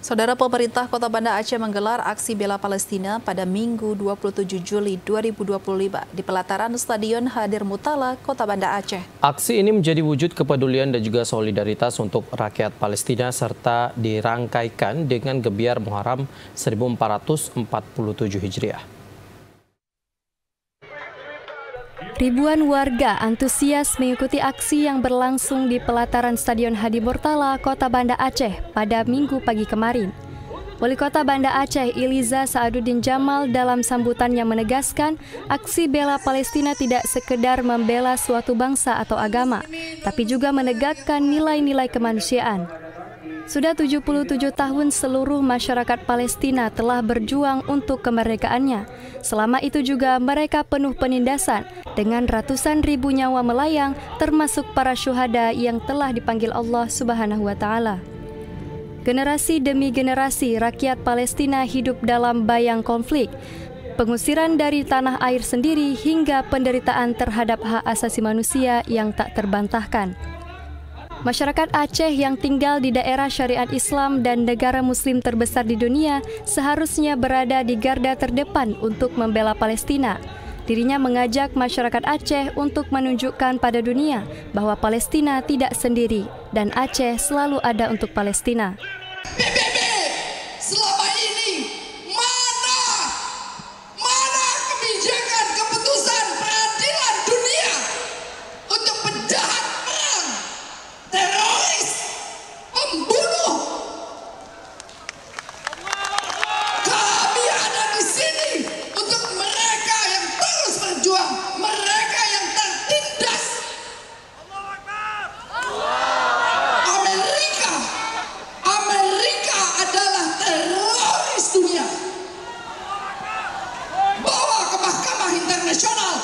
Saudara, pemerintah Kota Banda Aceh menggelar aksi bela Palestina pada Minggu 27 Juli 2025 di pelataran Stadion Hadir Mutala, Kota Banda Aceh. Aksi ini menjadi wujud kepedulian dan juga solidaritas untuk rakyat Palestina serta dirangkaikan dengan gebiar Muharram 1447 Hijriah. Ribuan warga antusias mengikuti aksi yang berlangsung di pelataran Stadion Hadir Mutala, Kota Banda Aceh pada Minggu pagi kemarin. Wali Kota Banda Aceh Iliza Sa'aduddin Jamal dalam sambutannya menegaskan aksi bela Palestina tidak sekedar membela suatu bangsa atau agama, tapi juga menegakkan nilai-nilai kemanusiaan. Sudah 77 tahun seluruh masyarakat Palestina telah berjuang untuk kemerdekaannya. Selama itu juga mereka penuh penindasan dengan ratusan ribu nyawa melayang, termasuk para syuhada yang telah dipanggil Allah Subhanahu wa Ta'ala. Generasi demi generasi rakyat Palestina hidup dalam bayang konflik, pengusiran dari tanah air sendiri hingga penderitaan terhadap hak asasi manusia yang tak terbantahkan. Masyarakat Aceh yang tinggal di daerah syariat Islam dan negara Muslim terbesar di dunia seharusnya berada di garda terdepan untuk membela Palestina. Dirinya mengajak masyarakat Aceh untuk menunjukkan pada dunia bahwa Palestina tidak sendiri dan Aceh selalu ada untuk Palestina. PBB selama ini mana kebijakan keputusan peradilan dunia untuk penjahat perang, teroris, pembunuh? Kami ada di sini untuk mereka yang terus berjuang, mereka yang tertindas. Amerika adalah teroris dunia. Bawa ke Mahkamah Internasional.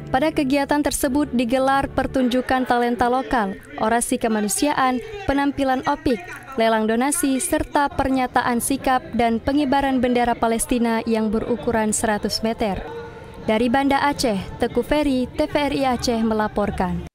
Pada kegiatan tersebut digelar pertunjukan talenta lokal, orasi kemanusiaan, penampilan opik, lelang donasi, serta pernyataan sikap dan pengibaran bendera Palestina yang berukuran 100 meter. Dari Banda Aceh, Teguh Ferry, TVRI Aceh melaporkan.